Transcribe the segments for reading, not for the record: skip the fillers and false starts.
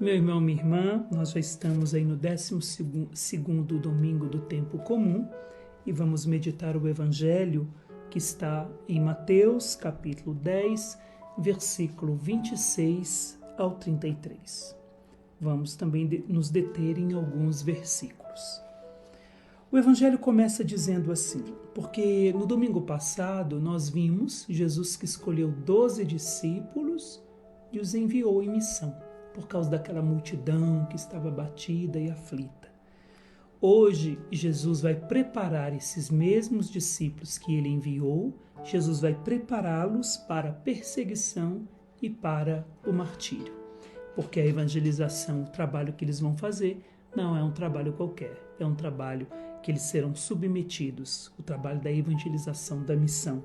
meu irmão, minha irmã, nós já estamos aí no 12º domingo do tempo comum e vamos meditar o Evangelho que está em Mateus, capítulo 10, versículo 26 ao 33. Vamos também nos deter em alguns versículos. O Evangelho começa dizendo assim, porque no domingo passado nós vimos Jesus que escolheu 12 discípulos e os enviou em missão, por causa daquela multidão que estava abatida e aflita. Hoje, Jesus vai preparar esses mesmos discípulos que ele enviou, Jesus vai prepará-los para a perseguição e para o martírio. Porque a evangelização, o trabalho que eles vão fazer, não é um trabalho qualquer, é um trabalho que eles serão submetidos, o trabalho da evangelização, da missão,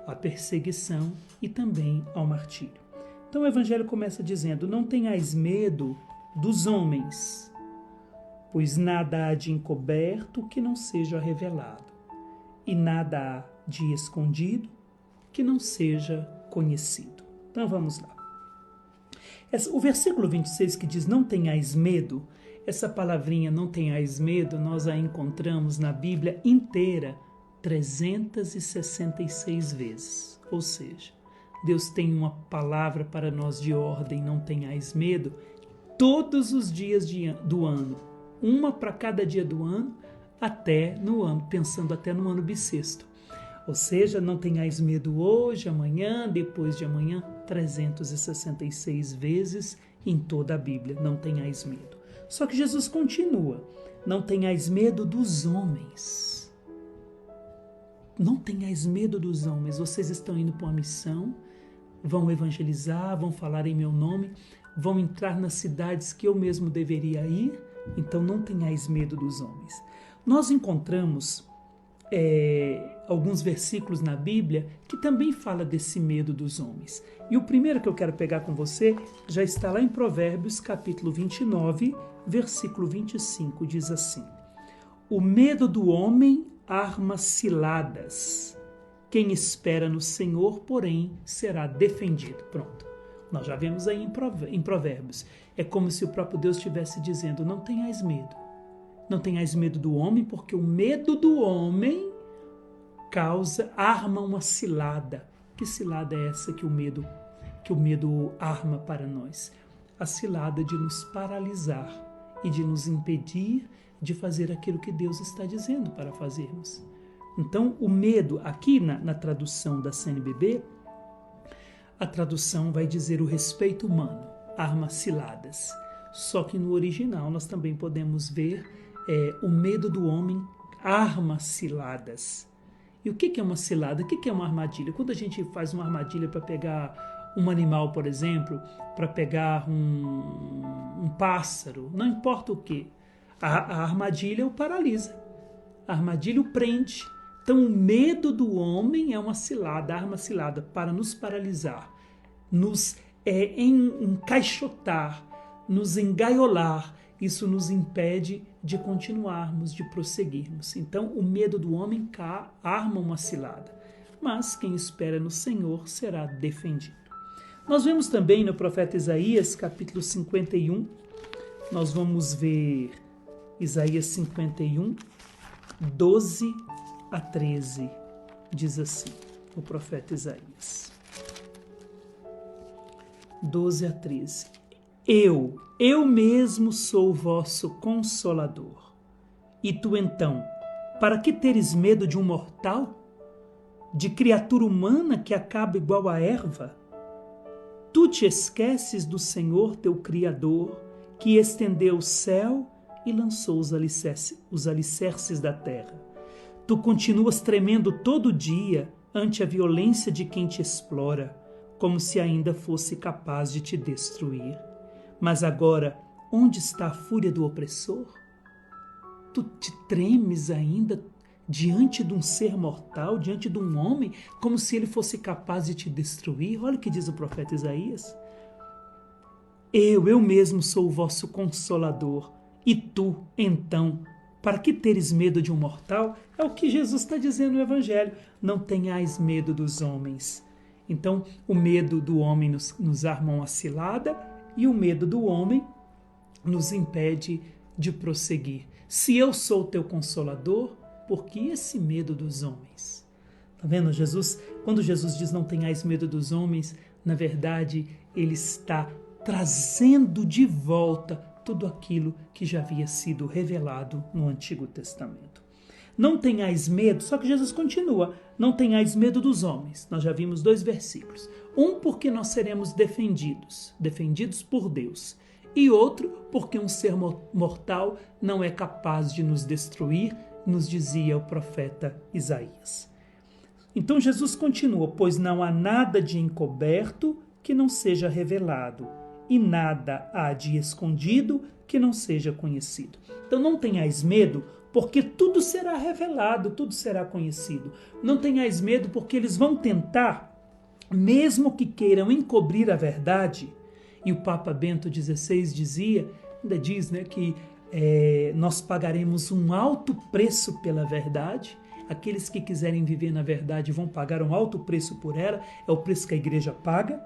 à perseguição e também ao martírio. Então o Evangelho começa dizendo, não tenhais medo dos homens, pois nada há de encoberto que não seja revelado, e nada há de escondido que não seja conhecido. Então vamos lá. O versículo 26 que diz, não tenhais medo, essa palavrinha não tenhais medo, nós a encontramos na Bíblia inteira 366 vezes, ou seja, Deus tem uma palavra para nós de ordem, não tenhais medo, todos os dias do ano, uma para cada dia do ano, até no ano, pensando até no ano bissexto. Ou seja, não tenhais medo hoje, amanhã, depois de amanhã, 366 vezes em toda a Bíblia, não tenhais medo. Só que Jesus continua, não tenhais medo dos homens. Não tenhais medo dos homens, vocês estão indo para uma missão, vão evangelizar, vão falar em meu nome, vão entrar nas cidades que eu mesmo deveria ir, então não tenhais medo dos homens. Nós encontramos alguns versículos na Bíblia que também fala desse medo dos homens. E o primeiro que eu quero pegar com você já está lá em Provérbios, capítulo 29, versículo 25, diz assim, o medo do homem arma ciladas, quem espera no Senhor, porém, será defendido. Pronto. Nós já vemos aí em Provérbios. É como se o próprio Deus estivesse dizendo, não tenhais medo. Não tenhais medo do homem, porque o medo do homem arma uma cilada. Que cilada é essa que o medo arma para nós? A cilada de nos paralisar e de nos impedir de fazer aquilo que Deus está dizendo para fazermos. Então, o medo, aqui na tradução da CNBB, a tradução vai dizer o respeito humano, arma ciladas. Só que no original nós também podemos ver o medo do homem arma ciladas. E o que é uma cilada? O que é uma armadilha? Quando a gente faz uma armadilha para pegar um animal, por exemplo, para pegar um pássaro, não importa o que, a armadilha o paralisa, a armadilha o prende. Então, o medo do homem é uma cilada, arma cilada para nos paralisar, nos encaixotar, nos engaiolar. Isso nos impede de continuarmos, de prosseguirmos. Então, o medo do homem arma uma cilada, mas quem espera no Senhor será defendido. Nós vemos também no profeta Isaías, capítulo 51, nós vamos ver Isaías 51, 12 a 13, diz assim, o profeta Isaías. 12 a 13. Eu mesmo sou o vosso consolador. E tu então, para que teres medo de um mortal? De criatura humana que acaba igual a erva? Tu te esqueces do Senhor teu Criador, que estendeu o céu e lançou os alicerces da terra. Tu continuas tremendo todo dia ante a violência de quem te explora, como se ainda fosse capaz de te destruir. Mas agora, onde está a fúria do opressor? Tu te tremes ainda diante de um ser mortal, diante de um homem, como se ele fosse capaz de te destruir? Olha o que diz o profeta Isaías. Eu mesmo sou o vosso consolador, e tu, então, para que teres medo de um mortal? É o que Jesus está dizendo no Evangelho. Não tenhais medo dos homens. Então, o medo do homem nos arma uma cilada e o medo do homem nos impede de prosseguir. Se eu sou teu consolador, por que esse medo dos homens? Tá vendo? Quando Jesus diz não tenhais medo dos homens, na verdade, ele está trazendo de volta tudo aquilo que já havia sido revelado no Antigo Testamento. Não tenhais medo, só que Jesus continua, não tenhais medo dos homens. Nós já vimos 2 versículos. Um, porque nós seremos defendidos por Deus. E outro, porque um ser mortal não é capaz de nos destruir, nos dizia o profeta Isaías. Então Jesus continua, pois não há nada de encoberto que não seja revelado, e nada há de escondido que não seja conhecido. Então não tenhais medo, porque tudo será revelado, tudo será conhecido. Não tenhais medo, porque eles vão tentar, mesmo que queiram encobrir a verdade. E o Papa Bento XVI ainda diz, que nós pagaremos um alto preço pela verdade. Aqueles que quiserem viver na verdade vão pagar um alto preço por ela, é o preço que a igreja paga.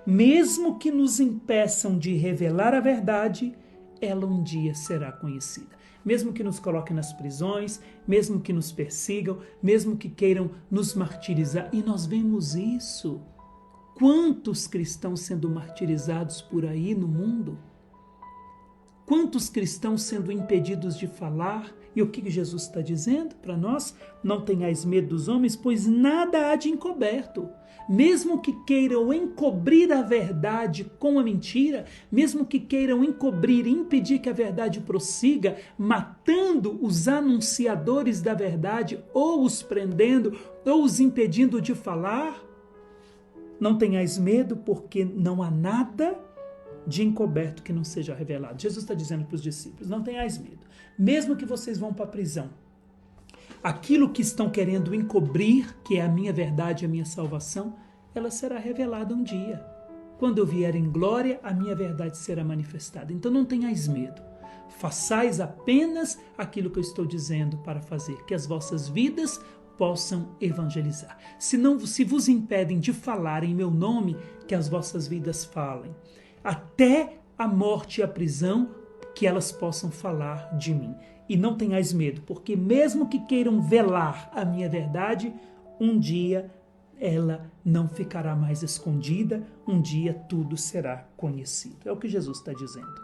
Mesmo que nos impeçam de revelar a verdade, ela um dia será conhecida. Mesmo que nos coloquem nas prisões, mesmo que nos persigam, mesmo que queiram nos martirizar. E nós vemos isso. Quantos cristãos sendo martirizados por aí no mundo? Quantos cristãos sendo impedidos de falar? E o que Jesus está dizendo para nós? Não tenhais medo dos homens, pois nada há de encoberto. Mesmo que queiram encobrir a verdade com a mentira, mesmo que queiram encobrir e impedir que a verdade prossiga, matando os anunciadores da verdade, ou os prendendo, ou os impedindo de falar, não tenhais medo, porque não há nada de encoberto que não seja revelado. Jesus está dizendo para os discípulos, não tenhais medo. Mesmo que vocês vão para a prisão, aquilo que estão querendo encobrir, que é a minha verdade, a minha salvação, ela será revelada um dia. Quando eu vier em glória, a minha verdade será manifestada. Então não tenhais medo. Façais apenas aquilo que eu estou dizendo para fazer, que as vossas vidas possam evangelizar. Se vos impedem de falar em meu nome, que as vossas vidas falem. Até a morte e a prisão, que elas possam falar de mim. E não tenhais medo, porque mesmo que queiram velar a minha verdade, um dia ela não ficará mais escondida, um dia tudo será conhecido. É o que Jesus está dizendo.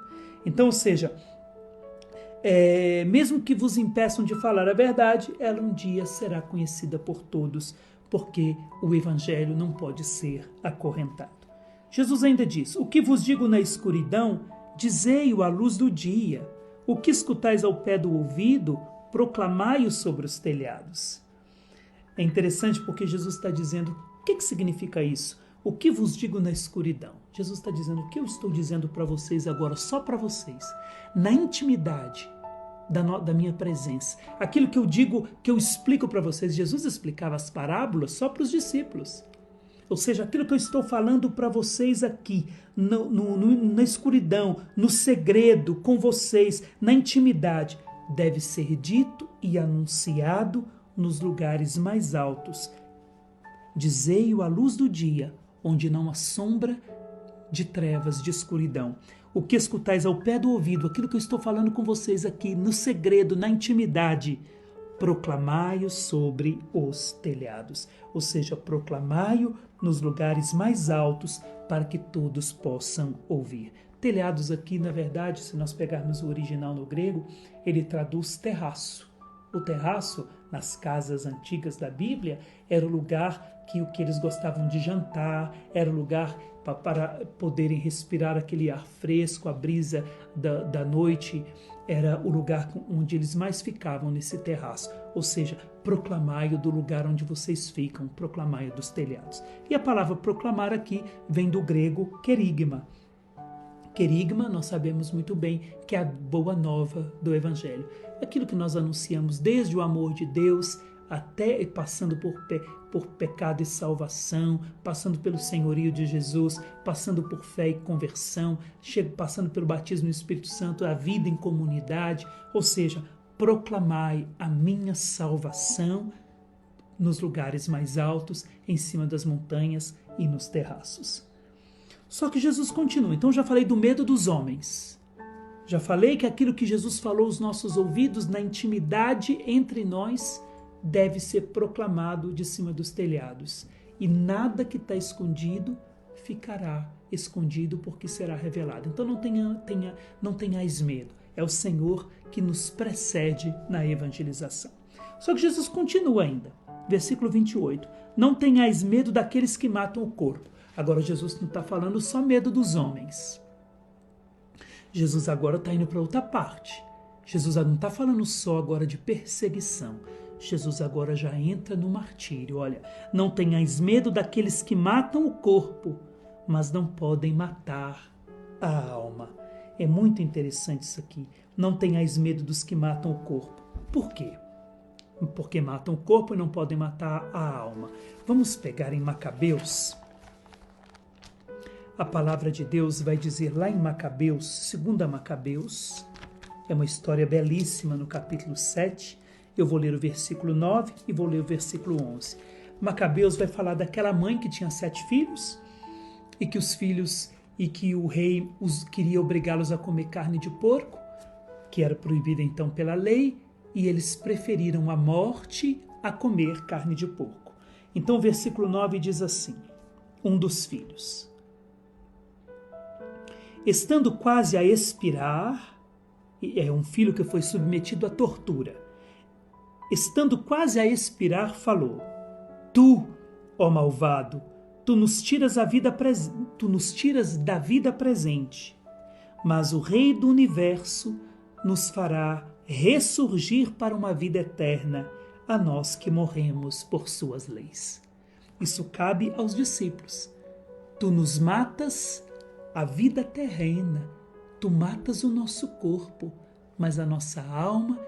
Então, ou seja, mesmo que vos impeçam de falar a verdade, ela um dia será conhecida por todos, porque o evangelho não pode ser acorrentado. Jesus ainda diz, o que vos digo na escuridão, dizei-o à luz do dia. O que escutais ao pé do ouvido, proclamai-o sobre os telhados. É interessante porque Jesus está dizendo, o que significa isso? O que vos digo na escuridão? Jesus está dizendo, o que eu estou dizendo para vocês agora, só para vocês, na intimidade da minha presença. Aquilo que eu digo, que eu explico para vocês, Jesus explicava as parábolas só para os discípulos. Ou seja, aquilo que eu estou falando para vocês aqui, na escuridão, no segredo, com vocês, na intimidade, deve ser dito e anunciado nos lugares mais altos. Dizei-o à luz do dia, onde não há sombra de trevas, de escuridão. O que escutais ao pé do ouvido, aquilo que eu estou falando com vocês aqui, no segredo, na intimidade, proclamai-o sobre os telhados. Ou seja, proclamai-o nos lugares mais altos para que todos possam ouvir. Telhados aqui, na verdade, se nós pegarmos o original no grego, ele traduz terraço. O terraço, nas casas antigas da Bíblia, era o lugar que eles gostavam de jantar, era o lugar para poderem respirar aquele ar fresco, a brisa da noite, era o lugar onde eles mais ficavam nesse terraço. Ou seja, proclamai-o do lugar onde vocês ficam, proclamai-o dos telhados. E a palavra proclamar aqui vem do grego querigma. Querigma, nós sabemos muito bem que é a boa nova do Evangelho. Aquilo que nós anunciamos desde o amor de Deus até passando por pecado e salvação, passando pelo senhorio de Jesus, passando por fé e conversão, passando pelo batismo no Espírito Santo, a vida em comunidade, ou seja, proclamai a minha salvação nos lugares mais altos, em cima das montanhas e nos terraços. Só que Jesus continua. Então já falei do medo dos homens. Já falei que aquilo que Jesus falou aos nossos ouvidos na intimidade entre nós deve ser proclamado de cima dos telhados. E nada que está escondido ficará escondido porque será revelado. Então não tenhais medo. É o Senhor que nos precede na evangelização. Só que Jesus continua ainda. Versículo 28. Não tenhais medo daqueles que matam o corpo. Agora Jesus não está falando só medo dos homens. Jesus agora está indo para outra parte. Jesus não está falando só agora de perseguição. Jesus agora já entra no martírio. Olha, não tenhais medo daqueles que matam o corpo, mas não podem matar a alma. É muito interessante isso aqui. Não tenhais medo dos que matam o corpo. Por quê? Porque matam o corpo e não podem matar a alma. Vamos pegar em Macabeus. A palavra de Deus vai dizer lá em Macabeus, 2 Macabeus, é uma história belíssima no capítulo 7, eu vou ler o versículo 9 e vou ler o versículo 11. Macabeus vai falar daquela mãe que tinha 7 filhos e que o rei queria obrigá-los a comer carne de porco, que era proibida então pela lei, e eles preferiram a morte a comer carne de porco. Então o versículo 9 diz assim, um dos filhos: estando quase a expirar, é um filho que foi submetido à tortura, estando quase a expirar, falou: Tu, ó malvado, tu nos tiras da vida presente, mas o Rei do Universo nos fará ressurgir para uma vida eterna, a nós que morremos por suas leis. Isso cabe aos discípulos. Tu nos matas a vida terrena, tu matas o nosso corpo, mas a nossa alma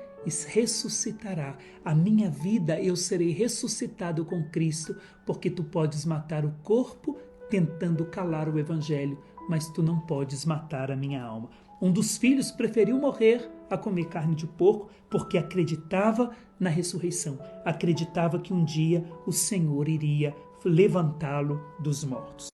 ressuscitará. A minha vida eu serei ressuscitado com Cristo, porque tu podes matar o corpo tentando calar o evangelho, mas tu não podes matar a minha alma. Um dos filhos preferiu morrer a comer carne de porco porque acreditava na ressurreição, acreditava que um dia o Senhor iria levantá-lo dos mortos.